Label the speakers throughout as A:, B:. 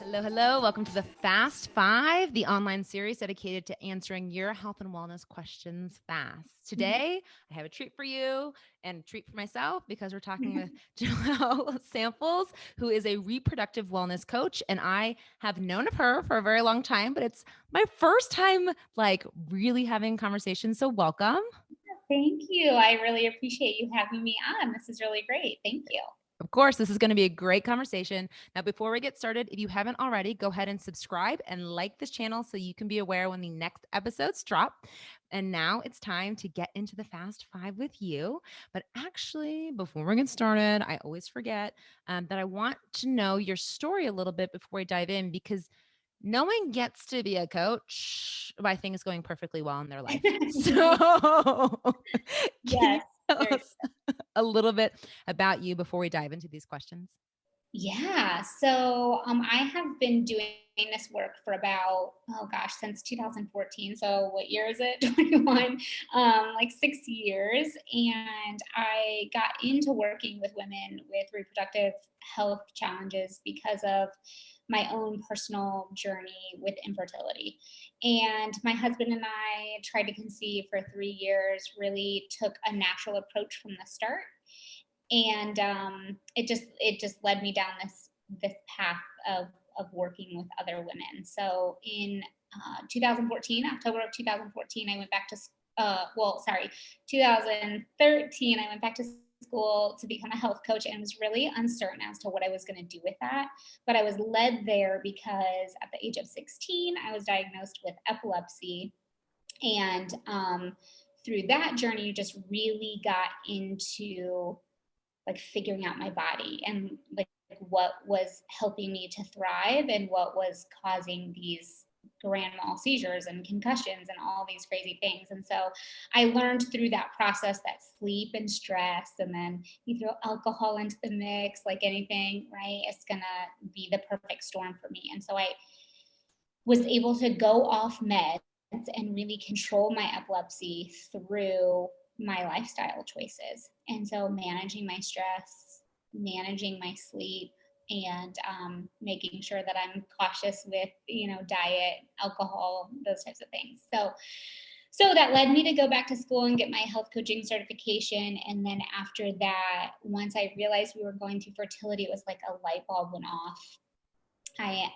A: Hello, hello. Welcome to the Fast Five, the online series dedicated to answering your health and wellness questions fast. Today, I have a treat for you and a treat for myself because we're talking with Joelle Samples, who is a reproductive wellness coach. And I have known of her for a very long time, but it's my first time really having conversations. So welcome.
B: Thank you. I really appreciate you having me on. This is really great. Thank you.
A: Of course, this is going to be a great conversation. Now, before we get started, if you haven't already, go ahead and subscribe and like this channel so you can be aware when the next episodes drop. And now it's time to get into the Fast Five with you. But actually, before we get started, I always forget that I want to know your story a little bit before we dive in, because no one gets to be a coach by things going perfectly well in their life. So can you
B: Yes.
A: tell us a little bit about you before we dive into these questions?
B: Yeah. So I have been doing this work for about, oh gosh, since 2014. So what year is it? 21, like 6 years. And I got into working with women with reproductive health challenges because of my own personal journey with infertility. And my husband and I tried to conceive for 3 years, really took a natural approach from the start, and it just led me down this path of working with other women. So in 2014, October of 2014, I went back to 2013, I went back to school to become a health coach and was really uncertain as to what I was going to do with that. But I was led there because at the age of 16, I was diagnosed with epilepsy. And through that journey, you just really got into like figuring out my body and like what was helping me to thrive and what was causing these grand mal seizures and concussions and all these crazy things. And so I learned through that process that sleep and stress, and then you throw alcohol into the mix, like anything, right? It's gonna be the perfect storm for me. And so I was able to go off meds and really control my epilepsy through my lifestyle choices. And so managing my stress, managing my sleep, and making sure that I'm cautious with, diet, alcohol, those types of things. So that led me to go back to school and get my health coaching certification. And then after that, once I realized we were going through fertility, it was like a light bulb went off. I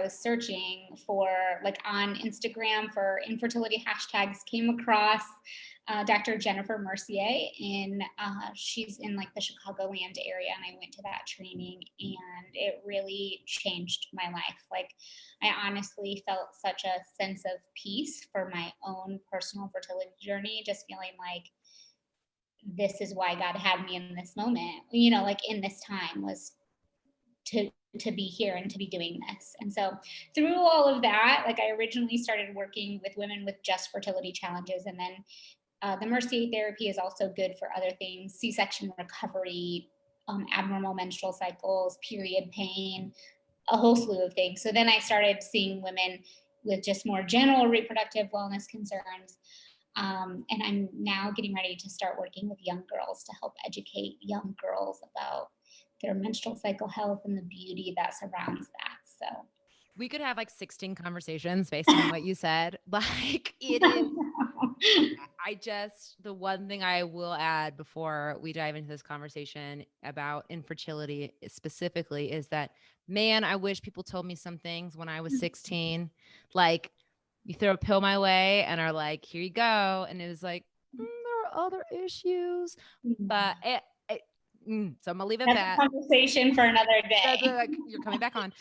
B: was searching for, like, on Instagram for infertility hashtags, came across Dr. Jennifer Mercier she's in like the Chicagoland area. And I went to that training and it really changed my life. Like, I honestly felt such a sense of peace for my own personal fertility journey, just feeling like this is why God had me in this moment, like in this time, was to be here and to be doing this. And so through all of that, like, I originally started working with women with just fertility challenges. And then the Mercier therapy is also good for other things: C-section recovery, abnormal menstrual cycles, period pain, a whole slew of things. So then I started seeing women with just more general reproductive wellness concerns. And I'm now getting ready to start working with young girls to help educate young girls about their menstrual cycle health and the beauty that surrounds that. So
A: We could have like 16 conversations based on what you said. Like, it is. The one thing I will add before we dive into this conversation about infertility specifically is that, man, I wish people told me some things when I was 16. Like, you throw a pill my way and are like, here you go. And it was like, there are other issues. But so I'm gonna leave it at
B: that's
A: that.
B: a conversation for another day.
A: You're coming back on.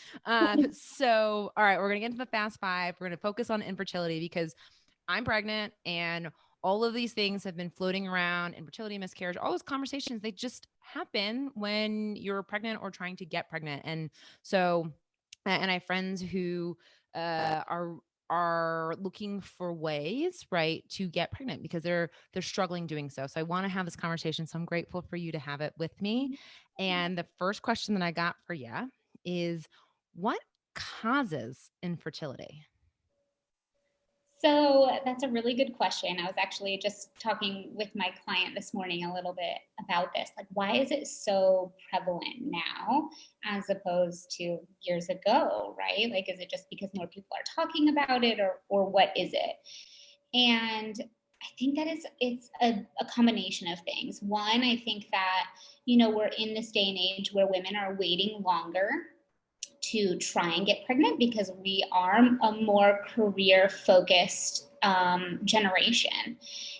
A: So, all right, we're going to get into the fast five. We're going to focus on infertility because I'm pregnant and all of these things have been floating around: infertility, miscarriage, all those conversations, they just happen when you're pregnant or trying to get pregnant. And so, and I have friends who are looking for ways, right, to get pregnant because they're struggling doing so. So I want to have this conversation. So I'm grateful for you to have it with me. And the first question that I got for you is, what causes infertility?
B: So that's a really good question. I was actually just talking with my client this morning a little bit about this. Like, why is it so prevalent now as opposed to years ago, right? Like, is it just because more people are talking about it, or what is it? And I think that it's a combination of things. One, I think that, we're in this day and age where women are waiting longer to try and get pregnant because we are a more career focused generation.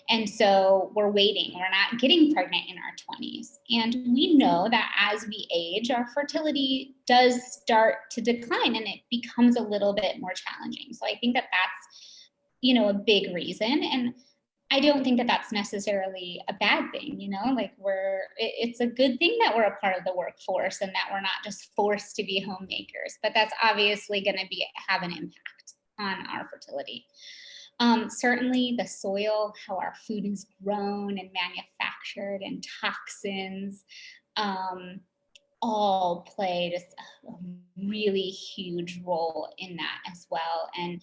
B: And so we're waiting, we're not getting pregnant in our 20s. And we know that as we age, our fertility does start to decline and it becomes a little bit more challenging. So I think that that's, a big reason. And I don't think that that's necessarily a bad thing, like it's a good thing that we're a part of the workforce and that we're not just forced to be homemakers, but that's obviously going to have an impact on our fertility. Certainly the soil, how our food is grown and manufactured, and toxins, all play just a really huge role in that as well. And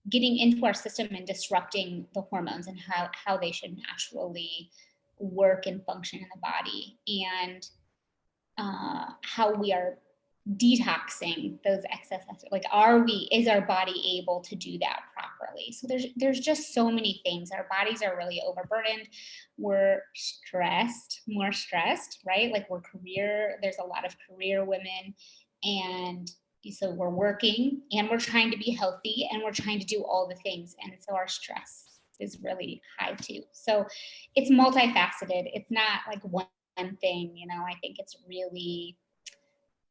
B: getting into our system and disrupting the hormones and how they should naturally work and function in the body, and how we are detoxing those excesses. Like, is our body able to do that properly? So there's just so many things. Our bodies are really overburdened. We're more stressed, right? Like, there's a lot of career women, and so we're working and we're trying to be healthy and we're trying to do all the things. And so our stress is really high too. So it's multifaceted. It's not like one thing, I think it's really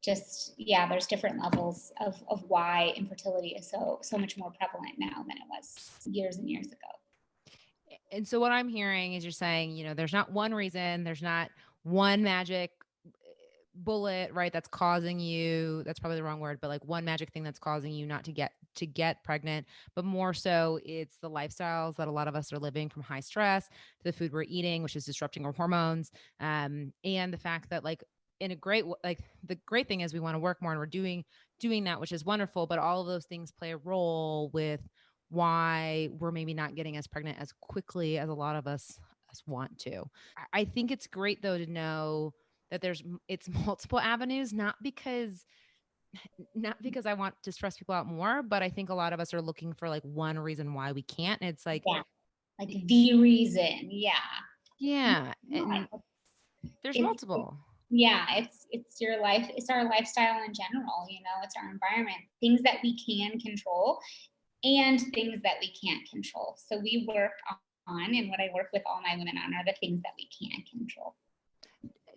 B: just, yeah, there's different levels of why infertility is so much more prevalent now than it was years and years ago.
A: And so what I'm hearing is you're saying, there's not one reason, there's not one magic bullet, right? That's probably the wrong word, but like one magic thing that's causing you not to get pregnant, but more so it's the lifestyles that a lot of us are living, from high stress to the food we're eating, which is disrupting our hormones. And the fact that like the great thing is we want to work more and we're doing that, which is wonderful, but all of those things play a role with why we're maybe not getting as pregnant as quickly as a lot of us want to. I think it's great though to know that it's multiple avenues, not because I want to stress people out more, but I think a lot of us are looking for like one reason why we can't. And it's like,
B: Yeah, like the reason.
A: Yeah.
B: No,
A: And there's
B: it's
A: multiple.
B: yeah, it's your life, it's our lifestyle in general, it's our environment, things that we can control and things that we can't control. So we work on, and what I work with all my women on, are the things that we can control.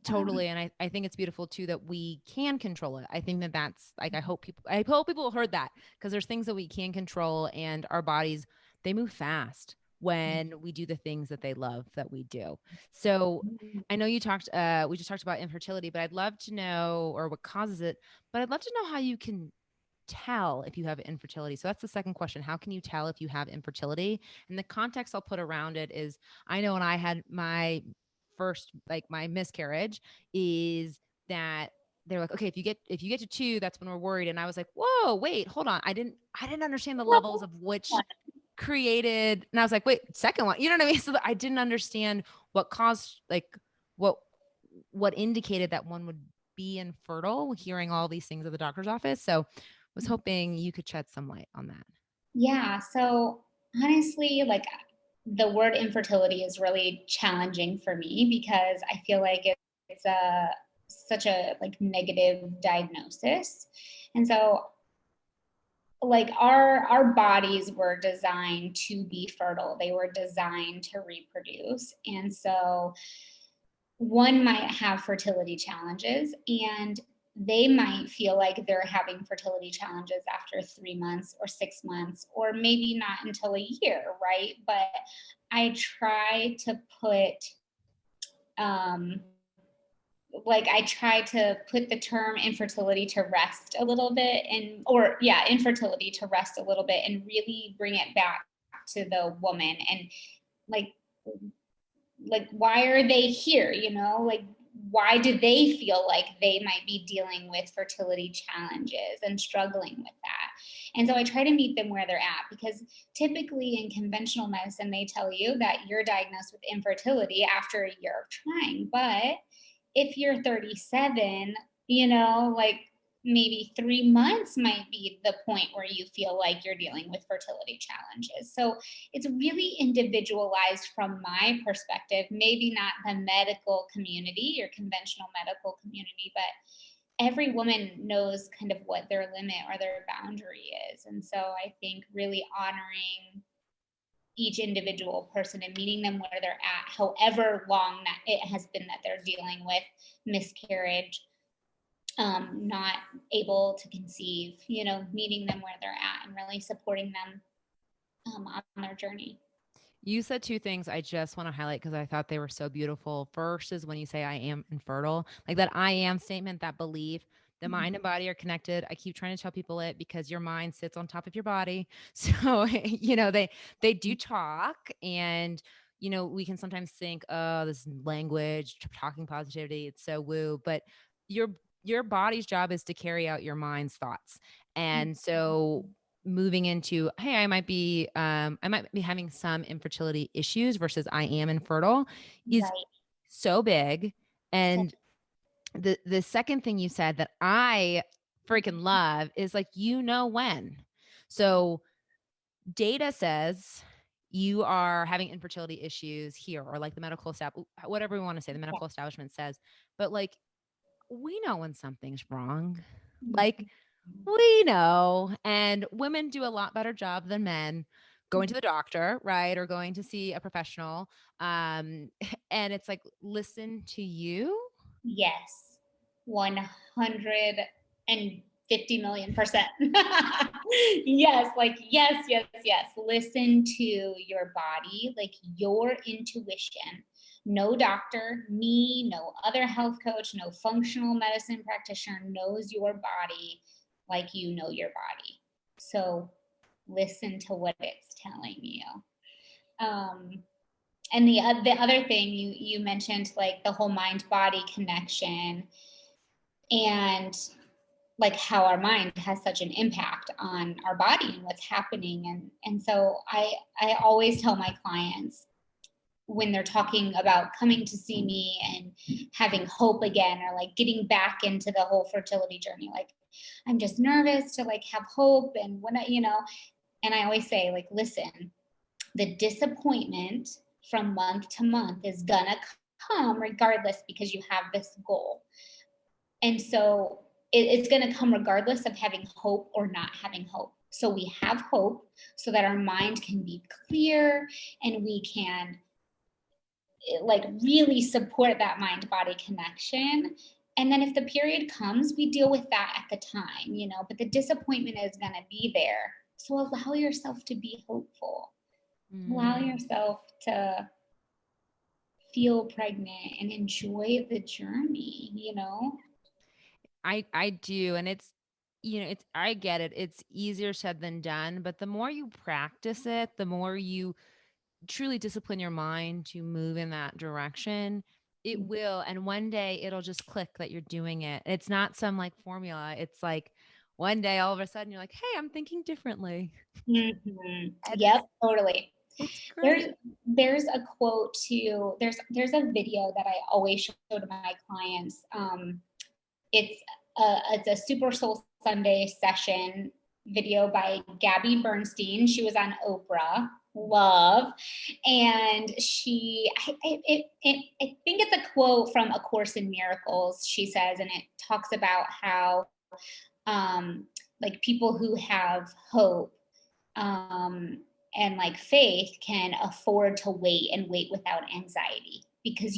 A: Totally. And I think it's beautiful too that we can control it. I think that's like, I hope people heard that, because there's things that we can control, and our bodies, they move fast when we do the things that they love that we do. So I know we just talked about infertility, but I'd love to know, or what causes it, but I'd love to know how you can tell if you have infertility. So that's the second question. How can you tell if you have infertility? And the context I'll put around it is, I know when I had my first, like my miscarriage, is that they're like, okay, if you get to 2, that's when we're worried. And I was like, whoa, wait, hold on. I didn't understand the levels of which created, and I was like, wait, second one, you know what I mean? So I didn't understand what caused, like what indicated that one would be infertile, hearing all these things at the doctor's office. So was hoping you could shed some light on that.
B: Yeah. So honestly, like, the word infertility is really challenging for me because I feel like it's such a like negative diagnosis. And so, like, our bodies were designed to be fertile. They were designed to reproduce. And so one might have fertility challenges, and they might feel like they're having fertility challenges after 3 months or 6 months, or maybe not until a year, right? But I try to put, um, the term infertility to rest a little bit, infertility to rest a little bit, and really bring it back to the woman, and like why are they here, like why do they feel like they might be dealing with fertility challenges and struggling with that? And so I try to meet them where they're at, because typically in conventional medicine, they tell you that you're diagnosed with infertility after a year of trying. But if you're 37, like maybe 3 months might be the point where you feel like you're dealing with fertility challenges. So it's really individualized from my perspective, maybe not the medical community or conventional medical community, but every woman knows kind of what their limit or their boundary is. And so I think really honoring each individual person and meeting them where they're at, however long that it has been that they're dealing with miscarriage, not able to conceive, meeting them where they're at and really supporting them on their journey.
A: You said two things I just want to highlight because I thought they were so beautiful. First is when you say I am infertile, like that I am statement, that belief, the mind and body are connected. I keep trying to tell people it because your mind sits on top of your body. So, they do talk, and we can sometimes think, oh, this language, talking positivity, it's so woo, but your body's job is to carry out your mind's thoughts. And so moving into, hey, I might be having some infertility issues versus I am infertile is
B: Right.
A: so big. And the second thing you said that I freaking love is like, when. So data says you are having infertility issues here, or like the medical staff, whatever we want to say, the medical establishment says, but like, we know when something's wrong. Like, we know, and women do a lot better job than men going to the doctor, right? Or going to see a professional. And it's like, listen to you.
B: Yes, 150 million%. Yes, like, yes, yes, yes. Listen to your body, like your intuition. No doctor, me, no other health coach, no functional medicine practitioner knows your body like you know your body. So listen to what it's telling you. And the other thing you mentioned, like the whole mind body connection, and like how our mind has such an impact on our body and what's happening. And so I always tell my clients, when they're talking about coming to see me and having hope again, or like getting back into the whole fertility journey, like, I'm just nervous to like have hope, and and I always say, like, listen, the disappointment from month to month is gonna come regardless, because you have this goal. And so it's gonna come regardless of having hope or not having hope. So we have hope so that our mind can be clear, and we can like really support that mind body connection. And then if the period comes, we deal with that at the time, but the disappointment is going to be there. So allow yourself to be hopeful. Allow yourself to feel pregnant and enjoy the journey.
A: I do. And I get it. It's easier said than done, but the more you practice it, the more you truly discipline your mind to move in that direction, it will. And one day it'll just click that you're doing it. It's not some like formula. It's like one day all of a sudden you're like, hey, I'm thinking differently.
B: Yep, totally.
A: It's great.
B: There's a quote too. There's a video that I always show to my clients. It's a Super Soul Sunday session video by Gabby Bernstein. She was on Oprah. Love. And I think it's a quote from A Course in Miracles, she says, and it talks about how like people who have hope and like faith can afford to wait, and wait without anxiety, because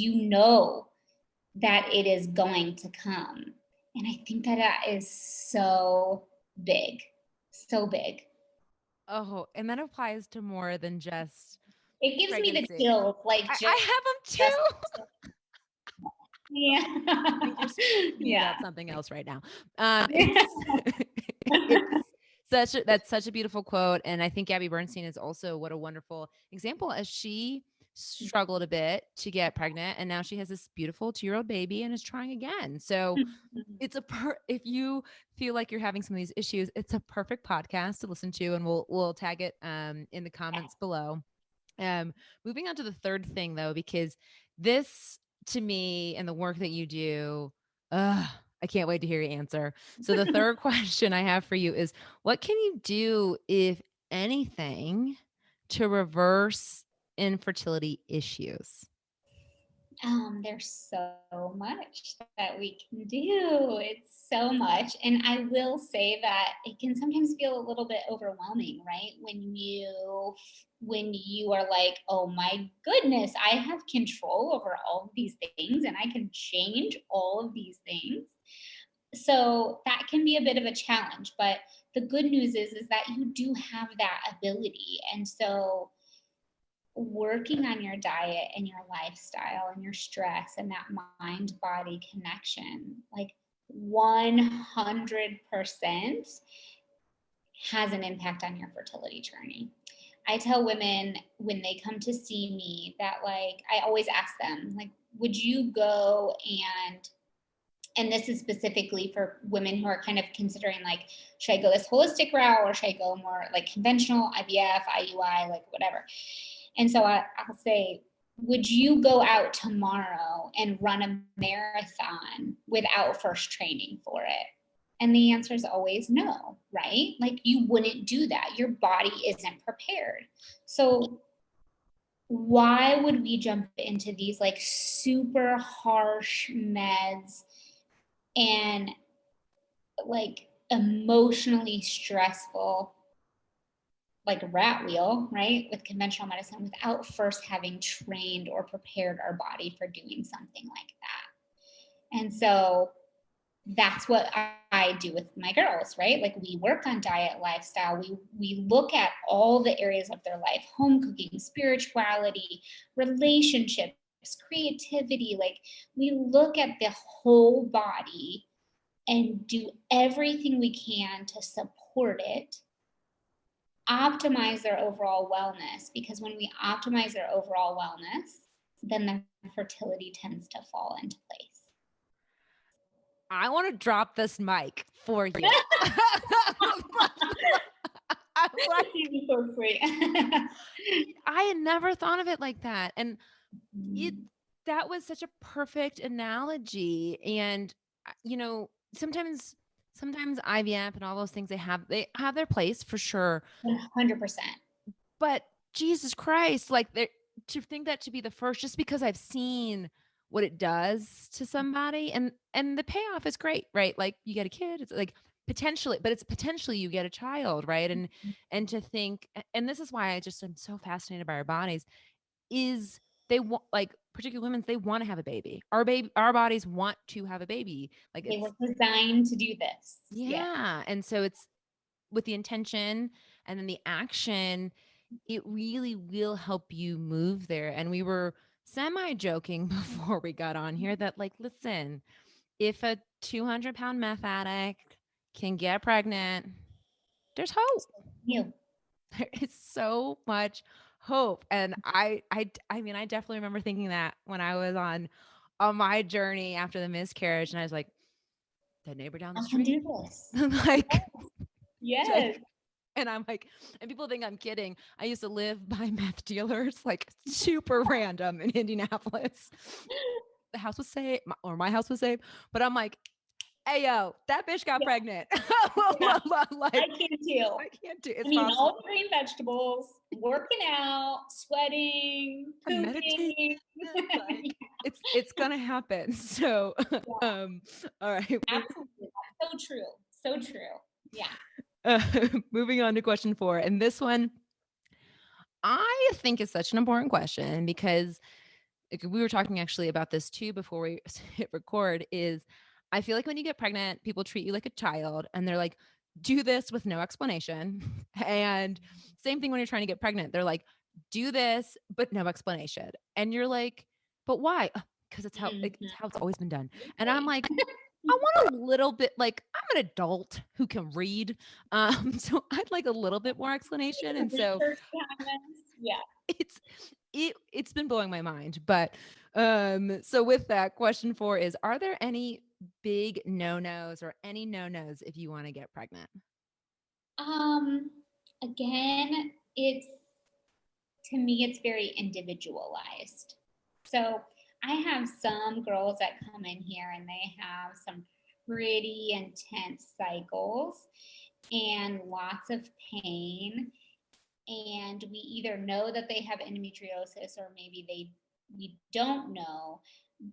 B: that it is going to come. And I think that is so big, so big.
A: Oh, and that applies to more than just
B: It gives me the
A: pregnancy.
B: chills, like
A: I
B: just
A: have them too.
B: yeah.
A: I think you're speaking
B: Yeah.
A: about something else right now. It's that's such a beautiful quote. And I think Gabby Bernstein is also what a wonderful example, as she struggled a bit to get pregnant, and now she has this beautiful 2-year-old baby and is trying again. So it's if you feel like you're having some of these issues, it's a perfect podcast to listen to, and we'll tag it in the comments below. Um, Moving on to the third thing though, because this to me and the work that you do, I can't wait to hear your answer. So the third question I have for you is, what can you do, if anything, to reverse infertility issues?
B: There's so much that we can do. It's so much. And I will say that it can sometimes feel a little bit overwhelming, right? When you are like, oh my goodness, I have control over all of these things and I can change all of these things. So that can be a bit of a challenge, but the good news is that you do have that ability. And so working on your diet and your lifestyle and your stress and that mind body connection, like 100% has an impact on your fertility journey. I tell women when they come to see me that, like, I always ask them, like, would you go and this is specifically for women who are kind of considering, like, should I go this holistic route or should I go more like conventional IVF, IUI, like whatever. And so I'll say, would you go out tomorrow and run a marathon without first training for it? And the answer is always no, right? Like, you wouldn't do that. Your body isn't prepared. So why would we jump into these like super harsh meds and like emotionally stressful like rat wheel, right, with conventional medicine without first having trained or prepared our body for doing something like that? And so that's what I do with my girls, right? Like, we work on diet, lifestyle. We look at all the areas of their life: home cooking, spirituality, relationships, creativity. Like, we look at the whole body and do everything we can to support it, optimize their overall wellness, because when we optimize their overall wellness, then their fertility tends to fall into place.
A: I want to drop this mic for you. I'm like,
B: You're so sweet.
A: I had never thought of it like that. And it that was such a perfect analogy. And sometimes IVF and all those things, they have their place for sure.
B: 100%.
A: But Jesus Christ, like, to think that to be the first, just because I've seen what it does to somebody, and the payoff is great, right? Like, you get a kid, it's like potentially, but it's potentially you get a child, right? And to think, and this is why I just am so fascinated by our bodies, is they want, like, particularly women, they want to have a baby. Our bodies want to have a baby. Like,
B: They
A: it's,
B: were designed to do this. Yeah.
A: yeah. And so it's with the intention and then the action, it really will help you move there. And we were semi joking before we got on here that, like, listen, if a 200-pound meth addict can get pregnant, there's hope.
B: You.
A: There is so much hope. And I mean, I definitely remember thinking that when I was on my journey after the miscarriage, and I was like, the neighbor down the
B: I can
A: street,
B: do this.
A: like,
B: Yes.
A: like, and I'm like, and people think I'm kidding. I used to live by meth dealers, like super random in Indianapolis. The house was safe, or my house was safe, but I'm like, hey, yo, that bitch got
B: Yeah.
A: pregnant.
B: Yeah. I
A: Like,
B: can too.
A: I can't do it's
B: Eating all
A: possible.
B: the green vegetables, working out, sweating,
A: I meditate.
B: pooping.
A: Like, it's gonna happen. So,
B: Yeah,
A: all right,
B: absolutely. That's so true. So true. Yeah.
A: uh, moving on to question 4, and this one I think is such an important question because, like, we were talking actually about this too before we hit record. Is, I feel like when you get pregnant, people treat you like a child, and they're like, do this with no explanation. And same thing when you're trying to get pregnant. They're like, do this, but no explanation. And you're like, but why? Because it's how it's always been done. And I'm
B: Right.
A: like, I want a little bit, like, I'm an adult who can read. So I'd like a little bit more explanation. And so
B: Research behind this. Yeah.
A: it's it's been blowing my mind. But so with that, question 4 is, are there any big no-nos or any no-nos if you want to get pregnant?
B: Um, Again, to me, it's very individualized. So I have some girls that come in here and they have some pretty intense cycles and lots of pain. And we either know that they have endometriosis or maybe we don't know.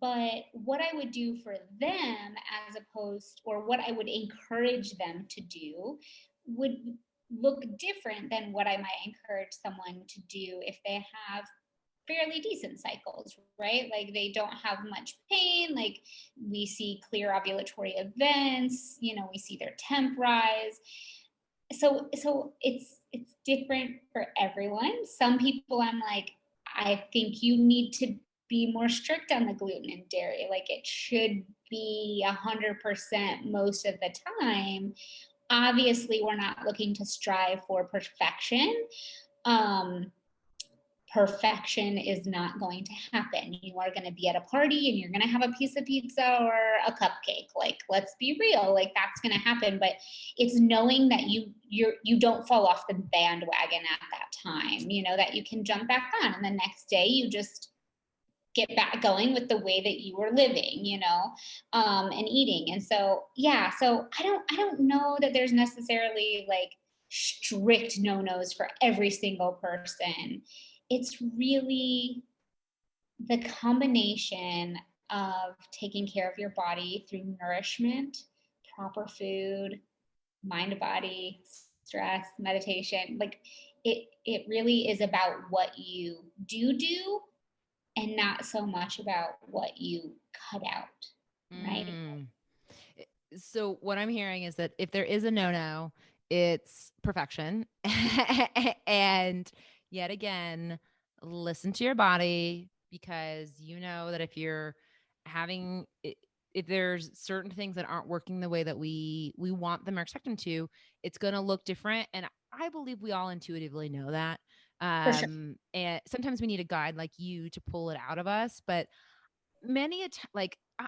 B: But what I would do for them, as opposed, or what I would encourage them to do, would look different than what I might encourage someone to do if they have fairly decent cycles, right? Like they don't have much pain, like we see clear ovulatory events, we see their temp rise. So it's different for everyone. Some people I'm like, I think you need to be more strict on the gluten and dairy. Like it should be 100% most of the time. Obviously, we're not looking to strive for perfection. Um, Perfection is not going to happen. You are going to be at a party and you're going to have a piece of pizza or a cupcake. Like, let's be real, like that's going to happen. But it's knowing that you don't fall off the bandwagon at that time, that you can jump back on, and the next day you just get back going with the way that you were living, and eating. And so, yeah, so I don't know that there's necessarily like strict no-nos for every single person. It's really the combination of taking care of your body through nourishment, proper food, mind, body, stress, meditation. Like it really is about what you do and not so much about what you cut out, right?
A: Mm. So what I'm hearing is that if there is a no-no, it's perfection. And yet again, listen to your body, because you know that if you're having if there's certain things that aren't working the way that we want them or expect them to, it's going to look different. And I believe we all intuitively know that.
B: For sure.
A: And sometimes we need a guide like you to pull it out of us, but many a time, like I,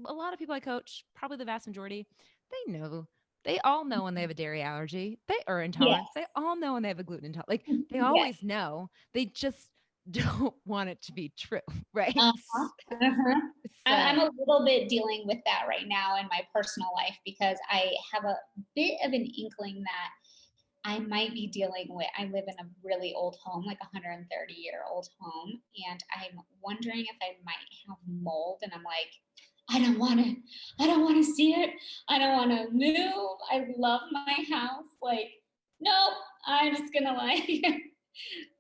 A: a lot of people I coach, probably the vast majority, they know. They all know when they have a dairy allergy, they or intolerance.
B: Yes.
A: They all know when they have a gluten intolerance. Like they
B: Yes.
A: always know. They just don't want it to be true, right?
B: Uh-huh. Uh-huh. I'm
A: So,
B: a little bit dealing with that right now in my personal life because I have a bit of an inkling that I might be dealing with. I live in a really old home, like a 130-year-old home, and I'm wondering if I might have mold. And I'm like, I don't want to. I don't want to see it. I don't want to move. I love my house. Like, no, I'm just gonna like.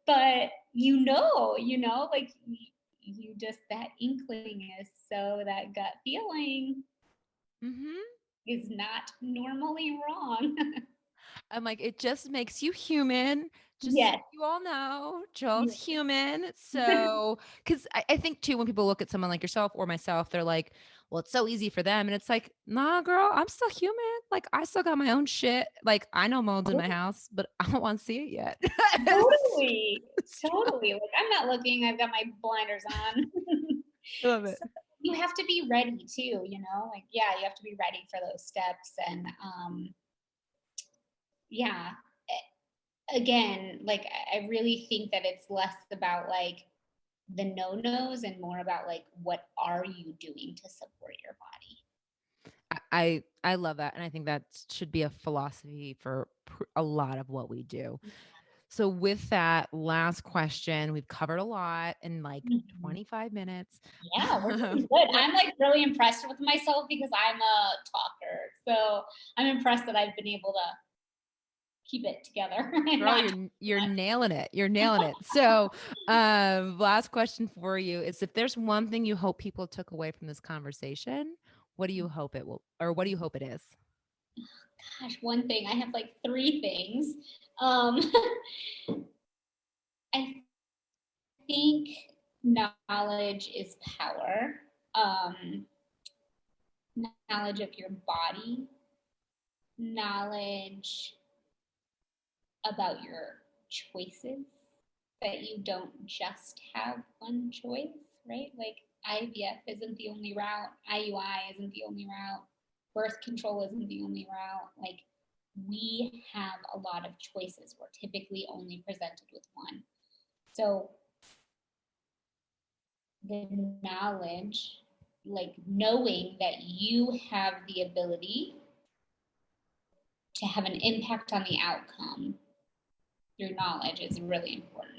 B: But like you just that inkling is so that gut feeling
A: mhm.
B: is not normally wrong.
A: I'm like, it just makes you human. Just so
B: Yes.
A: you all know, Joel's
B: Yes.
A: human. So, because I think too, when people look at someone like yourself or myself, they're like, well, it's so easy for them. And it's like, nah, girl, I'm still human. Like, I still got my own shit. Like, I know mold's in my house, but I don't want to see it yet.
B: Totally.
A: So,
B: Totally. Like I'm not looking, I've got my blinders on.
A: I love it.
B: So you have to be ready too, like yeah, you have to be ready for those steps. And yeah, again, like I really think that it's less about like the no-nos and more about like what are you doing to support your body.
A: I love that. And I think that should be a philosophy for a lot of what we do. So with that last question, we've covered a lot in like
B: Mhm.
A: 25 minutes.
B: Yeah, we're doing good.
A: What
B: I'm like really impressed with myself because I'm a talker. So I'm impressed that I've been able to keep it together and
A: girl,
B: not talk too
A: you're
B: much.
A: nailing it. You're nailing it. So, last question for you is, if there's one thing you hope people took away from this conversation, what do you hope it will, or what do you hope it is?
B: Gosh, one thing. I have like three things. Um, I think knowledge is power. Um, Knowledge of your body, knowledge about your choices that you don't just have one choice, right? Like IVF isn't the only route, IUI isn't the only route, birth control isn't the only route. Like we have a lot of choices. We're typically only presented with one. So the knowledge, like knowing that you have the ability to have an impact on the outcome through knowledge is really important.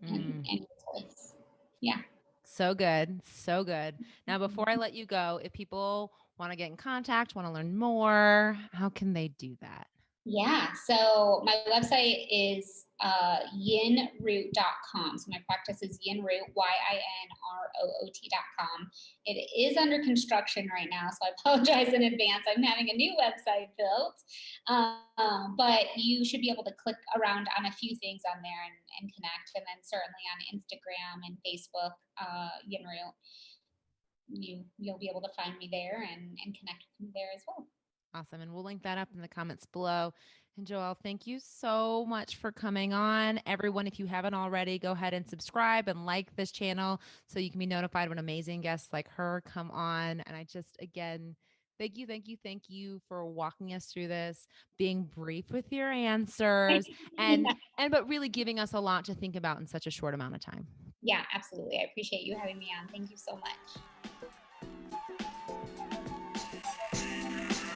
B: And choice. Yeah.
A: So good. So good. Now, before I let you go, if people want to get in contact, want to learn more, how can they do that?
B: Yeah. So my website is yinroot.com. So my practice is yinroot, YINROOT.com. It is under construction right now, so I apologize in advance. I'm having a new website built. But you should be able to click around on a few things on there and connect. And then certainly on Instagram and Facebook, Yinroot, you'll be able to find me there and connect with me there as well.
A: Awesome. And we'll link that up in the comments below. And Joelle, thank you so much for coming on. Everyone, if you haven't already, go ahead and subscribe and like this channel so you can be notified when amazing guests like her come on. And I just, again, thank you for walking us through this, being brief with your answers,
B: Yeah.
A: but really giving us a lot to think about in such a short amount of time.
B: Yeah, absolutely. I appreciate you having me on. Thank you so much.